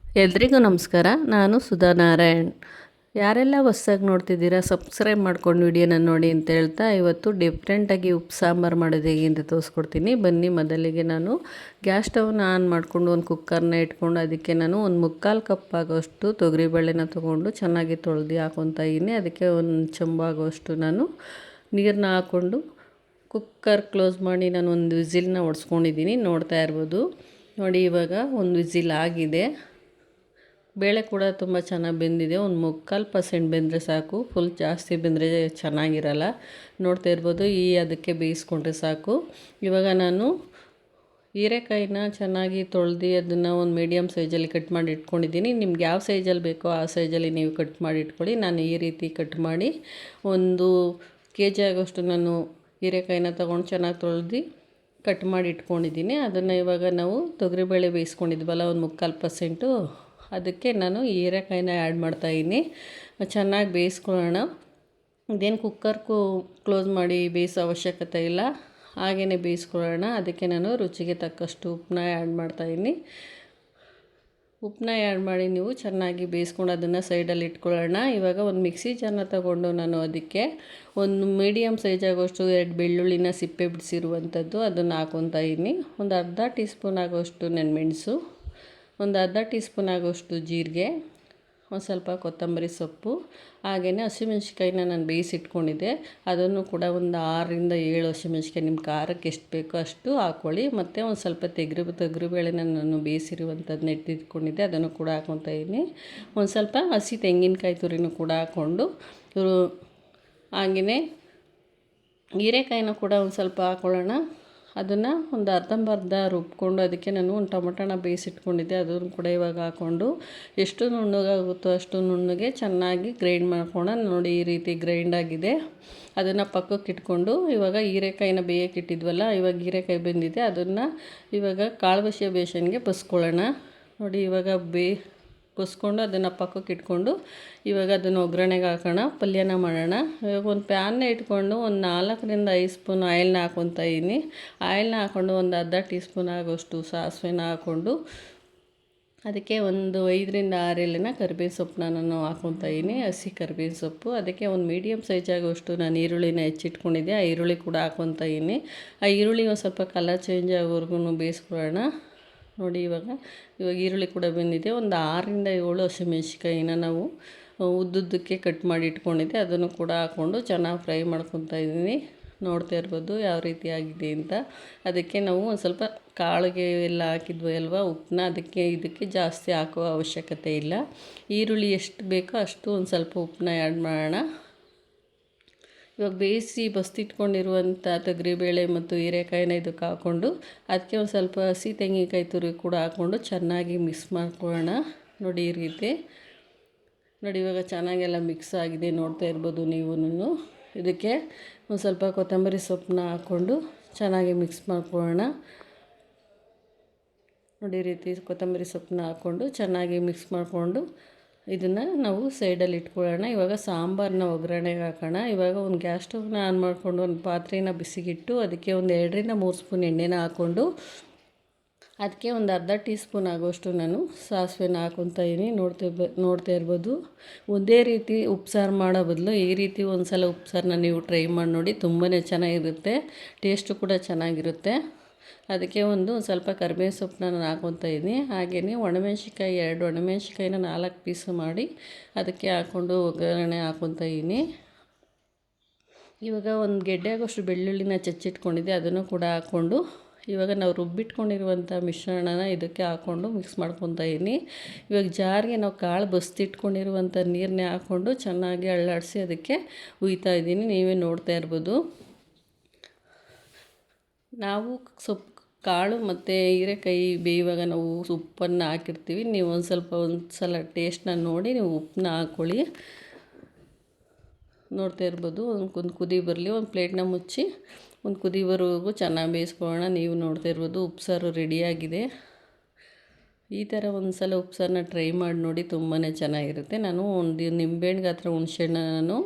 ಎಲ್ರಿಗೂ ನಮಸ್ಕಾರ. ನಾನು ಸುಧಾ ನಾರಾಯಣ್. ಯಾರೆಲ್ಲ ಹೊಸ್ದಾಗಿ ನೋಡ್ತಿದ್ದೀರಾ ಸಬ್ಸ್ಕ್ರೈಬ್ ಮಾಡ್ಕೊಂಡು ವಿಡಿಯೋನ ನೋಡಿ ಅಂತ ಹೇಳ್ತಾ, ಇವತ್ತು ಡಿಫ್ರೆಂಟಾಗಿ ಉಪ್ಪು ಸಾಂಬಾರು ಮಾಡೋದು ಹೇಗೆ ಅಂತ ತೋರಿಸ್ಕೊಡ್ತೀನಿ. ಬನ್ನಿ, ಮೊದಲಿಗೆ ನಾನು ಗ್ಯಾಸ್ ಸ್ಟವ್ನ ಆನ್ ಮಾಡಿಕೊಂಡು ಒಂದು ಕುಕ್ಕರ್ನ ಇಟ್ಕೊಂಡು ಅದಕ್ಕೆ ನಾನು ಒಂದು 3/4 ಕಪ್ ಆಗೋಷ್ಟು ತೊಗರಿಬೇಳೆನ ತೊಗೊಂಡು ಚೆನ್ನಾಗಿ ತೊಳೆದು ಹಾಕ್ಕೊತಾ ಇದ್ದೀನಿ. ಅದಕ್ಕೆ ಒಂದು ಚೊಂಬಾಗೋಷ್ಟು ನಾನು ನೀರನ್ನ ಹಾಕ್ಕೊಂಡು ಕುಕ್ಕರ್ ಕ್ಲೋಸ್ ಮಾಡಿ ನಾನು ಒಂದು ವಿಸಿಲ್ನ ಹೊಡ್ಸ್ಕೊಂಡಿದ್ದೀನಿ. ನೋಡ್ತಾ ಇರ್ಬೋದು ನೋಡಿ, ಇವಾಗ ಒಂದು ವಿಸಿಲ್ ಆಗಿದೆ. ಬೇಳೆ ಕೂಡ ತುಂಬ ಚೆನ್ನಾಗಿ ಬೆಂದಿದೆ. ಒಂದು 3/4% ಬೆಂದರೆ ಸಾಕು, ಫುಲ್ ಜಾಸ್ತಿ ಬೆಂದರೆ ಚೆನ್ನಾಗಿರಲ್ಲ. ನೋಡ್ತಾ ಇರ್ಬೋದು, ಅದಕ್ಕೆ ಬೇಯಿಸ್ಕೊಂಡ್ರೆ ಸಾಕು. ಇವಾಗ ನಾನು ಹೀರೆಕಾಯಿನ ಚೆನ್ನಾಗಿ ತೊಳೆದು ಅದನ್ನು ಒಂದು ಮೀಡಿಯಮ್ ಸೈಜಲ್ಲಿ ಕಟ್ ಮಾಡಿ ಇಟ್ಕೊಂಡಿದ್ದೀನಿ. ನಿಮ್ಗೆ ಯಾವ ಸೈಜಲ್ಲಿ ಬೇಕೋ ಆ ಸೈಜಲ್ಲಿ ನೀವು ಕಟ್ ಮಾಡಿ ಇಟ್ಕೊಳ್ಳಿ. ನಾನು ಈ ರೀತಿ ಕಟ್ ಮಾಡಿ 1 kg ಆಗೋಷ್ಟು ನಾನು ಹೀರೆಕಾಯಿನ ತೊಗೊಂಡು ಚೆನ್ನಾಗಿ ತೊಳೆದು ಕಟ್ ಮಾಡಿ ಇಟ್ಕೊಂಡಿದ್ದೀನಿ. ಅದನ್ನು ಇವಾಗ ನಾವು ತೊಗರಿಬೇಳೆ ಬೇಯಿಸ್ಕೊಂಡಿದ್ವಲ್ಲ ಒಂದು 3/4%, ಅದಕ್ಕೆ ನಾನು ಹೀರೆಕಾಯಿನ ಆ್ಯಡ್ ಮಾಡ್ತಾಯಿದ್ದೀನಿ. ಚೆನ್ನಾಗಿ ಬೇಯಿಸ್ಕೊಳ್ಳೋಣ. ಇದೇನು ಕುಕ್ಕರ್ಗೂ ಕ್ಲೋಸ್ ಮಾಡಿ ಬೇಯಿಸೋ ಅವಶ್ಯಕತೆ ಇಲ್ಲ, ಹಾಗೆಯೇ ಬೇಯಿಸ್ಕೊಳ್ಳೋಣ. ಅದಕ್ಕೆ ನಾನು ರುಚಿಗೆ ತಕ್ಕಷ್ಟು ಉಪ್ಪನ್ನ ಆ್ಯಡ್ ಮಾಡ್ತಾಯಿದ್ದೀನಿ. ಉಪ್ಪನ್ನ ಆ್ಯಡ್ ಮಾಡಿ ನೀವು ಚೆನ್ನಾಗಿ ಬೇಯಿಸ್ಕೊಂಡು ಅದನ್ನು ಸೈಡಲ್ಲಿ ಇಟ್ಕೊಳ್ಳೋಣ. ಇವಾಗ ಒಂದು ಮಿಕ್ಸಿ ಜಾರ್ನ ತಗೊಂಡು ನಾನು ಅದಕ್ಕೆ ಒಂದು ಮೀಡಿಯಮ್ ಸೈಜ್ ಆಗೋಷ್ಟು 2 ಬೆಳ್ಳುಳ್ಳಿನ ಸಿಪ್ಪೆ ಬಿಡಿಸಿರುವಂಥದ್ದು ಅದನ್ನು ಹಾಕ್ಕೊತಾ ಇದ್ದೀನಿ. ಒಂದು ಅರ್ಧ ಟೀ ಸ್ಪೂನ್ ಆಗೋಷ್ಟು ನೆನಮೆಣಸು, ಒಂದು ಅರ್ಧ ಟೀ ಸ್ಪೂನ್ ಆಗೋಷ್ಟು ಜೀರಿಗೆ, ಒಂದು ಸ್ವಲ್ಪ ಕೊತ್ತಂಬರಿ ಸೊಪ್ಪು, ಹಾಗೆಯೇ ಹಸಿಮೆಣ್ಸಿಕಾಯಿನ ನಾನು ಬೇಯಿಸಿಟ್ಕೊಂಡಿದ್ದೆ. ಅದನ್ನು ಕೂಡ ಒಂದು 6ರಿಂದ 7 ಹಸಿಮೆಣ್ಸಿಕಾಯಿ ನಿಮ್ಮ ಖಾರಕ್ಕೆ ಎಷ್ಟು ಬೇಕೋ ಅಷ್ಟು ಹಾಕ್ಕೊಳ್ಳಿ. ಮತ್ತು ಒಂದು ಸ್ವಲ್ಪ ತೊಗರಿಬೇಳೆನ ನಾನು ಬೇಯಿಸಿರುವಂಥದ್ದನ್ನ ಎತ್ತಿಟ್ಕೊಂಡಿದ್ದೆ, ಅದನ್ನು ಕೂಡ ಹಾಕ್ಕೊತಾ ಇದ್ದೀನಿ. ಒಂದು ಸ್ವಲ್ಪ ಹಸಿ ತೆಂಗಿನಕಾಯಿ ತುರಿನೂ ಕೂಡ ಹಾಕ್ಕೊಂಡು, ಹಾಗೆಯೇ ಹೀರೆಕಾಯಿನೂ ಕೂಡ ಒಂದು ಸ್ವಲ್ಪ ಹಾಕ್ಕೊಳ್ಳೋಣ. ಅದನ್ನು ಒಂದು ಅರ್ಧಂಬರ್ಧ ರುಬ್ಕೊಂಡು ಅದಕ್ಕೆ ನಾನು ಒಂದು ಟೊಮೊಟೊನ ಬೇಯಿಸಿಟ್ಕೊಂಡಿದ್ದೆ, ಅದನ್ನು ಕೂಡ ಇವಾಗ ಹಾಕ್ಕೊಂಡು ಎಷ್ಟು ನುಣ್ಣಗಾಗುತ್ತೋ ಅಷ್ಟು ನುಣ್ಣಗೆ ಚೆನ್ನಾಗಿ ಗ್ರೈಂಡ್ ಮಾಡ್ಕೊಳ್ಳೋಣ. ನೋಡಿ, ಈ ರೀತಿ ಗ್ರೈಂಡ್ ಆಗಿದೆ. ಅದನ್ನು ಪಕ್ಕಕ್ಕೆ ಇಟ್ಕೊಂಡು ಇವಾಗ ಹೀರೆಕಾಯಿನ ಬೇಯಕ್ಕೆ ಇಟ್ಟಿದ್ವಲ್ಲ, ಇವಾಗ ಹೀರೆಕಾಯಿ ಬೆಂದಿದೆ. ಅದನ್ನು ಇವಾಗ ಕಾಳು ಬಸಿಯೋ ಬೇಸನ್ಗೆ ಬಸ್ಕೊಳ್ಳೋಣ. ನೋಡಿ, ಇವಾಗ ಬಸ್ಕೊಂಡು ಅದನ್ನು ಪಕ್ಕಕ್ಕೆ ಇಟ್ಕೊಂಡು ಇವಾಗ ಅದನ್ನು ಒಗ್ಗರಣೆಗೆ ಹಾಕೋಣ, ಪಲ್ಯನ ಮಾಡೋಣ. ಇವಾಗ ಒಂದು ಪ್ಯಾನ್ನ ಇಟ್ಕೊಂಡು ಒಂದು 4ರಿಂದ 5 ಸ್ಪೂನ್ ಆಯಿಲ್ನ ಹಾಕ್ಕೊತಾ ಇದ್ದೀನಿ. ಆಯಿಲ್ನ ಹಾಕ್ಕೊಂಡು ಒಂದು ಅರ್ಧ ಟೀ ಸ್ಪೂನ್ ಆಗೋಷ್ಟು ಸಾಸಿವೆನ ಹಾಕ್ಕೊಂಡು ಅದಕ್ಕೆ ಒಂದು 5ರಿಂದ 6 ಎಲೆನ ಕರಿಬೇವು ಸೊಪ್ಪನ್ನ ನಾನು ಹಾಕ್ಕೊತಾ ಇದ್ದೀನಿ, ಹಸಿ ಕರಿಬೇವು ಸೊಪ್ಪು. ಅದಕ್ಕೆ ಒಂದು ಮೀಡಿಯಮ್ ಸೈಜ್ ಆಗೋಷ್ಟು ನಾನು ಈರುಳ್ಳಿನ ಹೆಚ್ಚಿಟ್ಕೊಂಡಿದ್ದೆ, ಆ ಈರುಳ್ಳಿ ಕೂಡ ಹಾಕ್ಕೊತಾ ಇದ್ದೀನಿ. ಆ ಈರುಳ್ಳಿ ಒಂದು ಸ್ವಲ್ಪ ಕಲರ್ ಚೇಂಜ್ ಆಗೋವರೆಗೂ ಬೇಯಿಸ್ಕೊಳ್ಳೋಣ. ನೋಡಿ, ಇವಾಗ ಈರುಳ್ಳಿ ಕೂಡ ಬೆಂದಿದೆ. ಒಂದು 6ರಿಂದ 7 ಹಸಿಮೆಣ್ಸಿಕಾಯಿನ ನಾವು ಉದ್ದುದ್ದಕ್ಕೆ ಕಟ್ ಮಾಡಿ ಇಟ್ಕೊಂಡಿದ್ದೆ, ಅದನ್ನು ಕೂಡ ಹಾಕ್ಕೊಂಡು ಚೆನ್ನಾಗಿ ಫ್ರೈ ಮಾಡ್ಕೊತಾ ಇದ್ದೀನಿ. ನೋಡ್ತಾ ಇರ್ಬೋದು ಯಾವ ರೀತಿ ಆಗಿದೆ ಅಂತ. ಅದಕ್ಕೆ ನಾವು ಒಂದು ಸ್ವಲ್ಪ ಕಾಳಿಗೆ ಎಲ್ಲ ಹಾಕಿದ್ವಿ ಅಲ್ವಾ ಉಪ್ಪನ್ನ, ಇದಕ್ಕೆ ಜಾಸ್ತಿ ಹಾಕೋ ಅವಶ್ಯಕತೆ ಇಲ್ಲ. ಈರುಳ್ಳಿ ಎಷ್ಟು ಬೇಕೋ ಅಷ್ಟು ಒಂದು ಸ್ವಲ್ಪ ಉಪ್ಪನ್ನ ಆ್ಯಡ್ ಮಾಡೋಣ. ಇವಾಗ ಬೇಯಿಸಿ ಬಸ್ತಿಟ್ಕೊಂಡಿರುವಂಥ ತೊಗರಿಬೇಳೆ ಮತ್ತು ಹೀರೆಕಾಯಿನ ಇದಕ್ಕೆ ಹಾಕ್ಕೊಂಡು ಅದಕ್ಕೆ ಒಂದು ಸ್ವಲ್ಪ ಹಸಿ ತೆಂಗಿನಕಾಯಿ ತುರಿ ಕೂಡ ಹಾಕ್ಕೊಂಡು ಚೆನ್ನಾಗಿ ಮಿಕ್ಸ್ ಮಾಡ್ಕೊಳ್ಳೋಣ. ನೋಡಿ, ಈ ರೀತಿ ನೋಡಿ, ಇವಾಗ ಚೆನ್ನಾಗೆಲ್ಲ ಮಿಕ್ಸ್ ಆಗಿದೆ. ನೋಡ್ತಾ ಇರ್ಬೋದು ನೀವು. ಇದಕ್ಕೆ ಒಂದು ಸ್ವಲ್ಪ ಕೊತ್ತಂಬರಿ ಸೊಪ್ಪನ್ನ ಹಾಕ್ಕೊಂಡು ಚೆನ್ನಾಗಿ ಮಿಕ್ಸ್ ಮಾಡ್ಕೊಳ್ಳೋಣ. ನೋಡಿ, ಈ ರೀತಿ ಕೊತ್ತಂಬರಿ ಸೊಪ್ಪನ್ನ ಹಾಕ್ಕೊಂಡು ಚೆನ್ನಾಗಿ ಮಿಕ್ಸ್ ಮಾಡಿಕೊಂಡು ಇದನ್ನು ನಾವು ಸೈಡಲ್ಲಿ ಇಟ್ಕೊಳ್ಳೋಣ. ಇವಾಗ ಸಾಂಬಾರನ್ನ ಒಗ್ಗರಣೆಗೆ ಹಾಕೋಣ. ಇವಾಗ ಒಂದು ಗ್ಯಾಸ್ ಸ್ಟವ್ನ ಆನ್ ಮಾಡಿಕೊಂಡು ಒಂದು ಪಾತ್ರೆನ ಬಿಸಿಗಿಟ್ಟು ಅದಕ್ಕೆ ಒಂದು 2ರಿಂದ 3 ಸ್ಪೂನ್ ಎಣ್ಣೆನ ಹಾಕ್ಕೊಂಡು ಅದಕ್ಕೆ ಒಂದು ಅರ್ಧ ಟೀ ಸ್ಪೂನ್ ಆಗೋಷ್ಟು ನಾನು ಸಾಸಿವೆನ ಹಾಕ್ಕೊತಾ ಇದ್ದೀನಿ. ನೋಡ್ತಾ ಇರ್ಬೋದು. ಒಂದೇ ರೀತಿ ಉಪ್ಸಾರು ಮಾಡೋ ಬದಲು ಈ ರೀತಿ ಒಂದು ಸಲ ಉಪ್ಸಾರನ್ನ ನೀವು ಟ್ರೈ ಮಾಡಿ ನೋಡಿ, ತುಂಬಾ ಚೆನ್ನಾಗಿರುತ್ತೆ, ಟೇಸ್ಟು ಕೂಡ ಚೆನ್ನಾಗಿರುತ್ತೆ. ಅದಕ್ಕೆ ಒಂದು ಸ್ವಲ್ಪ ಕರಿಬೇವು ಸೊಪ್ಪನ್ನ ನಾನು ಹಾಕ್ಕೊತಾ ಇದ್ದೀನಿ. ಹಾಗೆಯೇ ಒಣಮೆಣ್ಸಿಕಾಯಿ 2 ಒಣಮೆಣ್ಸಿಕಾಯಿನ 4 ಪೀಸು ಮಾಡಿ ಅದಕ್ಕೆ ಹಾಕ್ಕೊಂಡು ಒಗ್ಗರಣೆ ಹಾಕ್ಕೊತಾ ಇದ್ದೀನಿ. ಇವಾಗ ಒಂದು ಗೆಡ್ಡೆ ಆಗೋಷ್ಟು ಬೆಳ್ಳುಳ್ಳಿನ ಚಚ್ಚಿಟ್ಕೊಂಡಿದ್ದೆ, ಅದನ್ನು ಕೂಡ ಹಾಕ್ಕೊಂಡು ಇವಾಗ ನಾವು ರುಬ್ಬಿಟ್ಕೊಂಡಿರುವಂಥ ಮಿಶ್ರಣನ ಇದಕ್ಕೆ ಹಾಕ್ಕೊಂಡು ಮಿಕ್ಸ್ ಮಾಡ್ಕೊತಾ ಇದ್ದೀನಿ. ಇವಾಗ ಜಾರಿಗೆ ನಾವು ಕಾಳು ಬಸ್ತಿಟ್ಕೊಂಡಿರುವಂಥ ನೀರನ್ನೇ ಹಾಕ್ಕೊಂಡು ಚೆನ್ನಾಗಿ ಅಳ್ಳಾಡಿಸಿ ಅದಕ್ಕೆ ಹುಯ್ತಾ ಇದ್ದೀನಿ. ನೀವೇ ನೋಡ್ತಾ ಇರ್ಬೋದು. ನಾವು ಕಾಳು ಮತ್ತು ಹೀರೆಕಾಯಿ ಬೇಯುವಾಗ ನಾವು ಉಪ್ಪನ್ನು ಹಾಕಿರ್ತೀವಿ. ನೀವು ಒಂದು ಸಲ ಟೇಸ್ಟ್ನ ನೋಡಿ ನೀವು ಉಪ್ಪನ್ನ ಹಾಕ್ಕೊಳ್ಳಿ. ನೋಡ್ತಾ ಇರ್ಬೋದು. ಒಂದು ಕುದಿ ಬರಲಿ, ಒಂದು ಪ್ಲೇಟ್ನ ಮುಚ್ಚಿ ಒಂದು ಕುದಿ ಬರೋವರೆಗೂ ಚೆನ್ನಾಗಿ ಬೇಯಿಸ್ಕೊಳ್ಳೋಣ. ನೀವು ನೋಡ್ತಾ ಇರ್ಬೋದು, ಉಪ್ಸಾರು ರೆಡಿಯಾಗಿದೆ. ಈ ಥರ ಒಂದು ಸಲ ಉಪ್ಸಾರನ್ನ ಟ್ರೈ ಮಾಡಿ ನೋಡಿ, ತುಂಬಾ ಚೆನ್ನಾಗಿರುತ್ತೆ. ನಾನು ಒಂದು ನಿಂಬೆಹಣ್ಣು ಗಾತ್ರ ಹುಣಸೆಹಣ್ಣು ನಾನು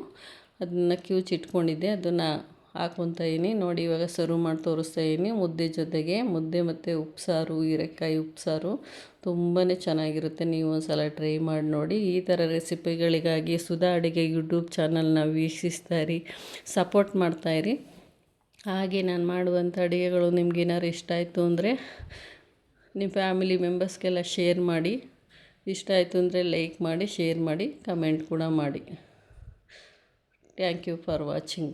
ಅದನ್ನು ಕಿವುಚಿಟ್ಕೊಂಡಿದ್ದೆ, ಅದನ್ನು ಹಾಕ್ಕೊತಾ ಇದೀನಿ ನೋಡಿ. ಇವಾಗ ಸರ್ವ್ ಮಾಡಿ ತೋರಿಸ್ತಾ ಇದೀನಿ. ಮುದ್ದೆ ಜೊತೆಗೆ ಮುದ್ದೆ ಮತ್ತು ಉಪ್ಸಾರು, ಹೀರೆಕಾಯಿ ಉಪ್ಸಾರು ತುಂಬಾ ಚೆನ್ನಾಗಿರುತ್ತೆ. ನೀವು ಒಂದು ಸಲ ಟ್ರೈ ಮಾಡಿ ನೋಡಿ. ಈ ಥರ ರೆಸಿಪಿಗಳಿಗಾಗಿ ಸುಧಾ ಅಡುಗೆ ಯೂಟ್ಯೂಬ್ ಚಾನಲ್ನ ವೀಕ್ಷಿಸ್ತಾಯಿರಿ, ಸಪೋರ್ಟ್ ಮಾಡ್ತಾಯಿರಿ. ಹಾಗೆ ನಾನು ಮಾಡುವಂಥ ಅಡುಗೆಗಳು ನಿಮ್ಗೇನಾದ್ರು ಇಷ್ಟ ಆಯಿತು ಅಂದರೆ ನಿಮ್ಮ ಫ್ಯಾಮಿಲಿ ಮೆಂಬರ್ಸ್ಗೆಲ್ಲ ಶೇರ್ ಮಾಡಿ. ಇಷ್ಟ ಆಯಿತು ಅಂದರೆ ಲೈಕ್ ಮಾಡಿ, ಶೇರ್ ಮಾಡಿ, ಕಮೆಂಟ್ ಕೂಡ ಮಾಡಿ. Thank you for watching.